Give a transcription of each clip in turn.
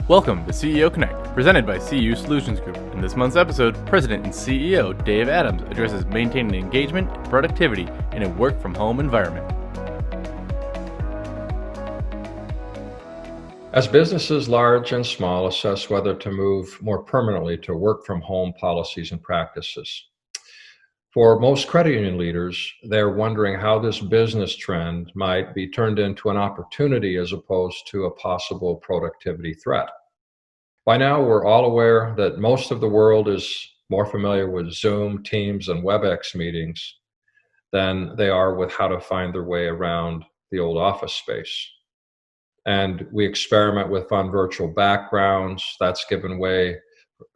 Welcome to CEO Connect, presented by CU Solutions Group. In this month's episode, President and CEO Dave Adams addresses maintaining engagement and productivity in a work-from-home environment. As businesses large and small assess whether to move more permanently to work-from-home policies and practices, for most credit union leaders, they're wondering how this business trend might be turned into an opportunity as opposed to a possible productivity threat. By now, we're all aware that most of the world is more familiar with Zoom, Teams, and WebEx meetings than they are with how to find their way around the old office space. And we experiment with fun virtual backgrounds. That's given way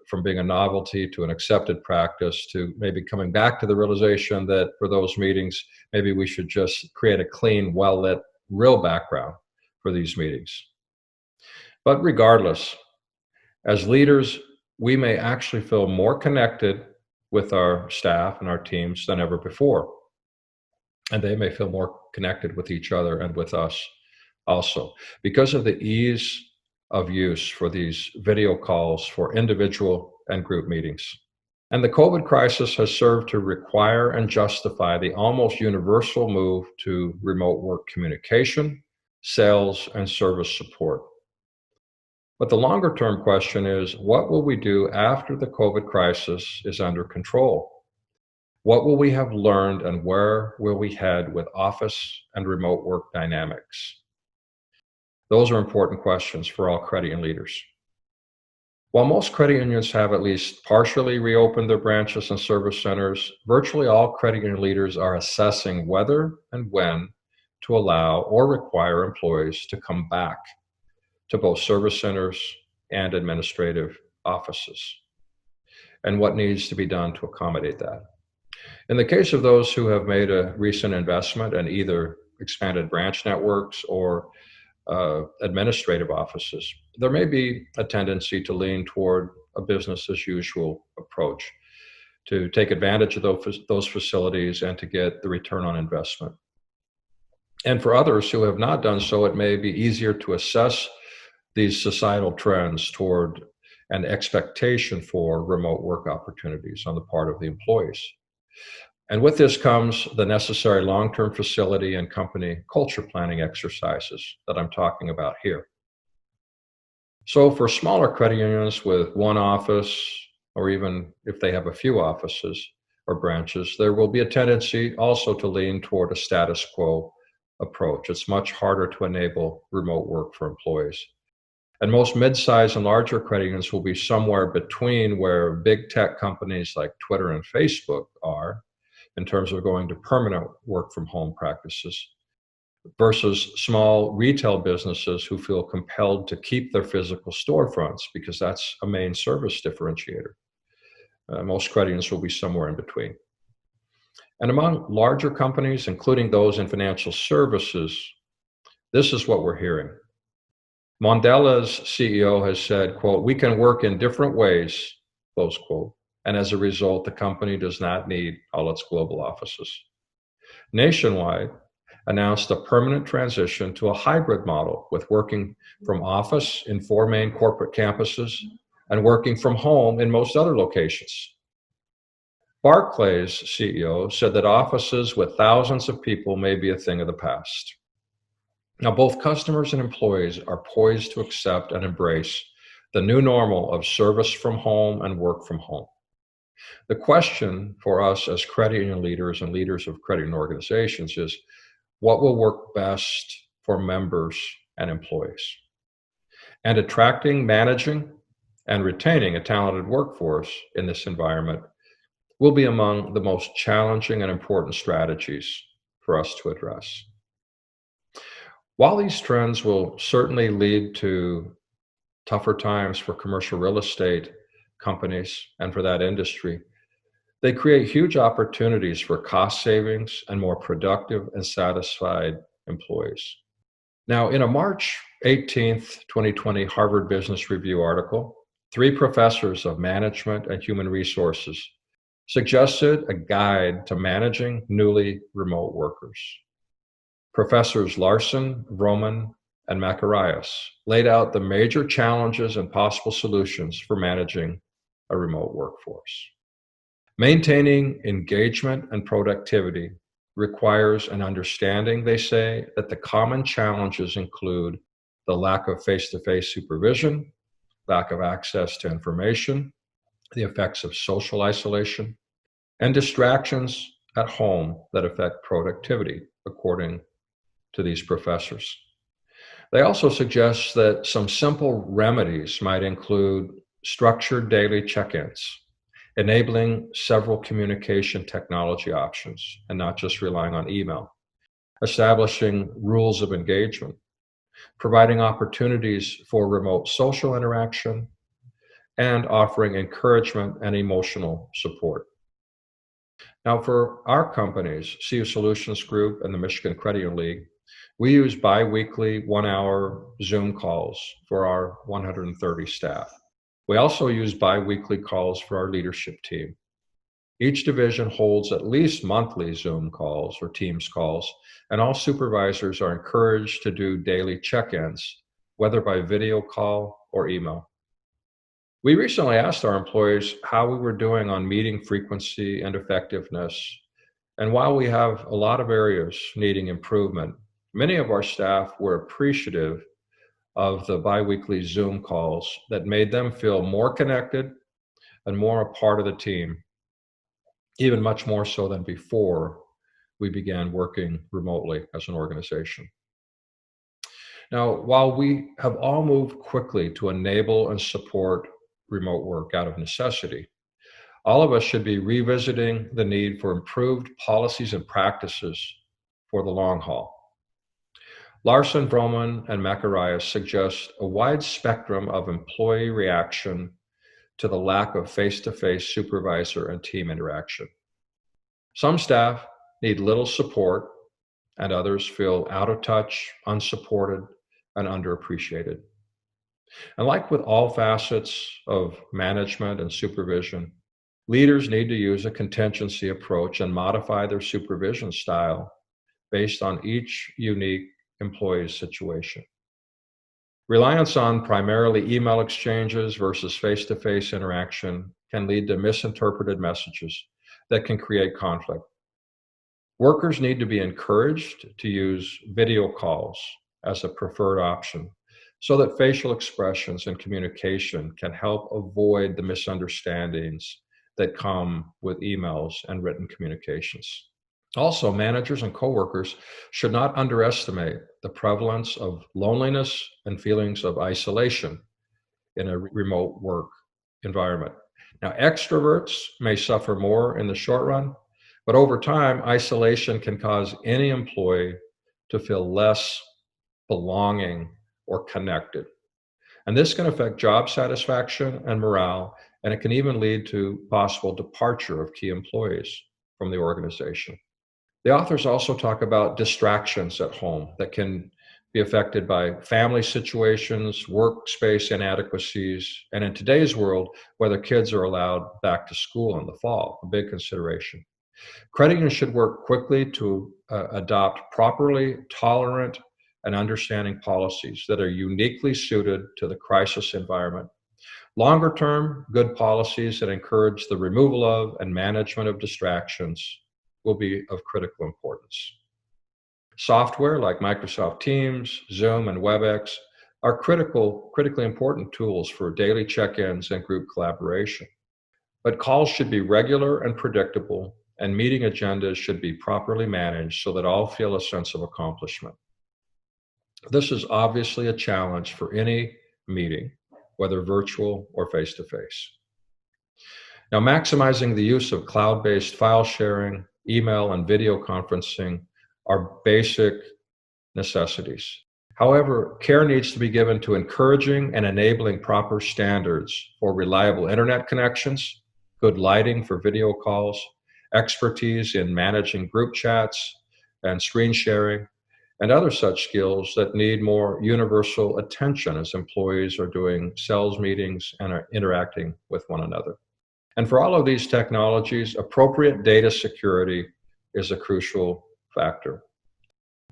from being a novelty to an accepted practice to maybe coming back to the realization that for those meetings, maybe we should just create a clean, well-lit, real background for these meetings. But regardless, as leaders, we may actually feel more connected with our staff and our teams than ever before. And they may feel more connected with each other and with us also, because of the ease of use for these video calls for individual and group meetings. And the COVID crisis has served to require and justify the almost universal move to remote work communication, sales, and service support. But the longer term question is, what will we do after the COVID crisis is under control? What will we have learned and where will we head with office and remote work dynamics? Those are important questions for all credit union leaders. While most credit unions have at least partially reopened their branches and service centers, virtually all credit union leaders are assessing whether and when to allow or require employees to come back to both service centers and administrative offices, and what needs to be done to accommodate that. In the case of those who have made a recent investment in either expanded branch networks or administrative offices, there may be a tendency to lean toward a business as usual approach, to take advantage of those facilities and to get the return on investment. And for others who have not done so, it may be easier to assess these societal trends toward an expectation for remote work opportunities on the part of the employees. And with this comes the necessary long-term facility and company culture planning exercises that I'm talking about here. So for smaller credit unions with one office, or even if they have a few offices or branches, there will be a tendency also to lean toward a status quo approach. It's much harder to enable remote work for employees. And most mid-size and larger credit unions will be somewhere between where big tech companies like Twitter and Facebook are, in terms of going to permanent work from home practices, versus small retail businesses who feel compelled to keep their physical storefronts because that's a main service differentiator. Most credit unions will be somewhere in between. And among larger companies, including those in financial services, this is what we're hearing. Mondelez's CEO has said, quote, "We can work in different ways," close quote. And as a result, the company does not need all its global offices. Nationwide announced a permanent transition to a hybrid model with working from office in 4 main corporate campuses and working from home in most other locations. Barclays' CEO said that offices with thousands of people may be a thing of the past. Now, both customers and employees are poised to accept and embrace the new normal of service from home and work from home. The question for us as credit union leaders and leaders of credit union organizations is, what will work best for members and employees? And attracting, managing, and retaining a talented workforce in this environment will be among the most challenging and important strategies for us to address. While these trends will certainly lead to tougher times for commercial real estate companies and for that industry, they create huge opportunities for cost savings and more productive and satisfied employees. Now, in a March 18th, 2020 Harvard Business Review article, 3 professors of management and human resources suggested a guide to managing newly remote workers. Professors Larson, Vroman, and Macarius laid out the major challenges and possible solutions for managing a remote workforce. Maintaining engagement and productivity requires an understanding, they say, that the common challenges include the lack of face-to-face supervision, lack of access to information, the effects of social isolation, and distractions at home that affect productivity, according to these professors. They also suggest that some simple remedies might include structured daily check-ins, enabling several communication technology options and not just relying on email, establishing rules of engagement, providing opportunities for remote social interaction, and offering encouragement and emotional support. Now, for our companies, CU Solutions Group and the Michigan Credit Union League, we use bi-weekly 1-hour Zoom calls for our 130 staff. We also use bi-weekly calls for our leadership team. Each division holds at least monthly Zoom calls or Teams calls, and all supervisors are encouraged to do daily check-ins, whether by video call or email. We recently asked our employees how we were doing on meeting frequency and effectiveness. And while we have a lot of areas needing improvement, many of our staff were appreciative of the biweekly Zoom calls that made them feel more connected and more a part of the team, even much more so than before we began working remotely as an organization. Now, while we have all moved quickly to enable and support remote work out of necessity, all of us should be revisiting the need for improved policies and practices for the long haul. Larson, Vroman, and Macarius suggest a wide spectrum of employee reaction to the lack of face-to-face supervisor and team interaction. Some staff need little support, and others feel out of touch, unsupported, and underappreciated. And like with all facets of management and supervision, leaders need to use a contingency approach and modify their supervision style based on each unique employee's situation. Reliance on primarily email exchanges versus face-to-face interaction can lead to misinterpreted messages that can create conflict. Workers need to be encouraged to use video calls as a preferred option so that facial expressions and communication can help avoid the misunderstandings that come with emails and written communications. Also, managers and coworkers should not underestimate the prevalence of loneliness and feelings of isolation in a remote work environment. Now, extroverts may suffer more in the short run, but over time, isolation can cause any employee to feel less belonging or connected. And this can affect job satisfaction and morale, and it can even lead to possible departure of key employees from the organization. The authors also talk about distractions at home that can be affected by family situations, workspace inadequacies, and in today's world, whether kids are allowed back to school in the fall, a big consideration. Credit unions should work quickly to adopt properly tolerant and understanding policies that are uniquely suited to the crisis environment. Longer term, good policies that encourage the removal of and management of distractions will be of critical importance. Software like Microsoft Teams, Zoom, and WebEx are critically important tools for daily check-ins and group collaboration. But calls should be regular and predictable, and meeting agendas should be properly managed so that all feel a sense of accomplishment. This is obviously a challenge for any meeting, whether virtual or face-to-face. Now, maximizing the use of cloud-based file sharing, email, and video conferencing are basic necessities. However, care needs to be given to encouraging and enabling proper standards for reliable internet connections, good lighting for video calls, expertise in managing group chats and screen sharing, and other such skills that need more universal attention as employees are doing sales meetings and are interacting with one another. And for all of these technologies, appropriate data security is a crucial factor.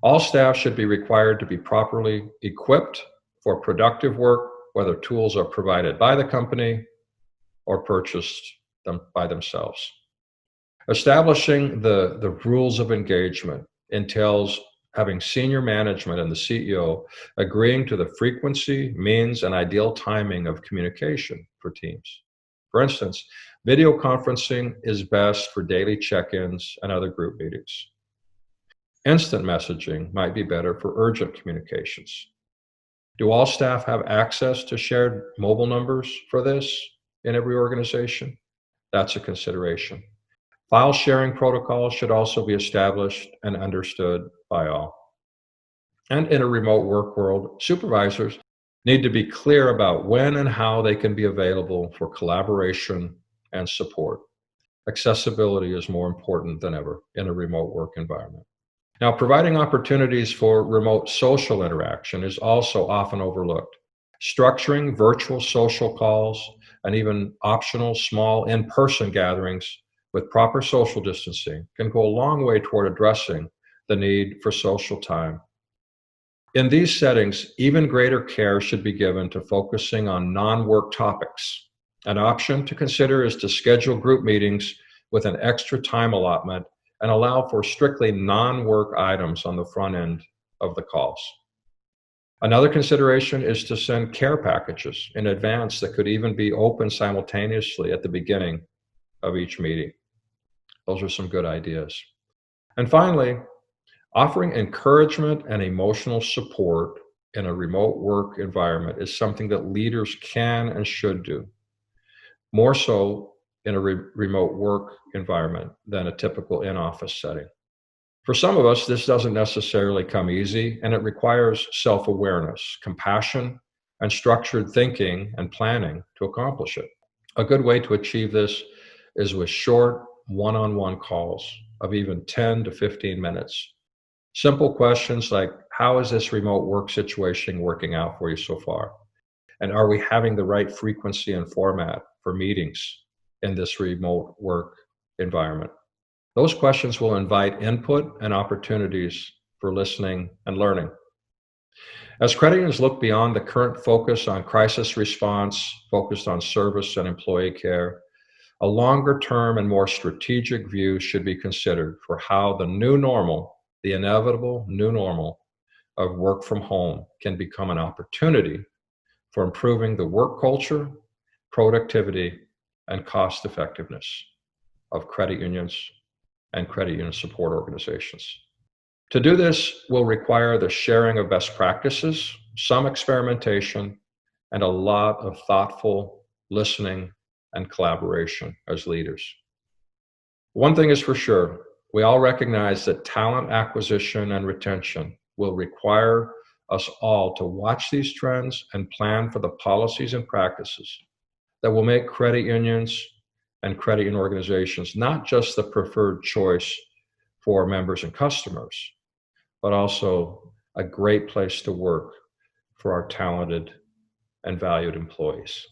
All staff should be required to be properly equipped for productive work, whether tools are provided by the company or purchased them by themselves. Establishing the rules of engagement entails having senior management and the CEO agreeing to the frequency, means, and ideal timing of communication for teams. For instance, video conferencing is best for daily check-ins and other group meetings. Instant messaging might be better for urgent communications. Do all staff have access to shared mobile numbers for this in every organization? That's a consideration. File sharing protocols should also be established and understood by all. And in a remote work world, supervisors need to be clear about when and how they can be available for collaboration and support. Accessibility is more important than ever in a remote work environment. Now, providing opportunities for remote social interaction is also often overlooked. Structuring virtual social calls and even optional small in-person gatherings with proper social distancing can go a long way toward addressing the need for social time. In these settings, even greater care should be given to focusing on non-work topics. An option to consider is to schedule group meetings with an extra time allotment and allow for strictly non-work items on the front end of the calls. Another consideration is to send care packages in advance that could even be open simultaneously at the beginning of each meeting. Those are some good ideas. And finally, offering encouragement and emotional support in a remote work environment is something that leaders can and should do, more so in a remote work environment than a typical in-office setting. For some of us, this doesn't necessarily come easy, and it requires self-awareness, compassion, and structured thinking and planning to accomplish it. A good way to achieve this is with short one-on-one calls of even 10 to 15 minutes. Simple questions like, how is this remote work situation working out for you so far? And are we having the right frequency and format for meetings in this remote work environment? Those questions will invite input and opportunities for listening and learning. As credit unions look beyond the current focus on crisis response, focused on service and employee care, a longer term and more strategic view should be considered for how the new normal, the inevitable new normal of work from home, can become an opportunity for improving the work culture, productivity, and cost effectiveness of credit unions and credit union support organizations. To do this will require the sharing of best practices, some experimentation, and a lot of thoughtful listening and collaboration as leaders. One thing is for sure, we all recognize that talent acquisition and retention will require us all to watch these trends and plan for the policies and practices that will make credit unions and credit union organizations not just the preferred choice for members and customers, but also a great place to work for our talented and valued employees.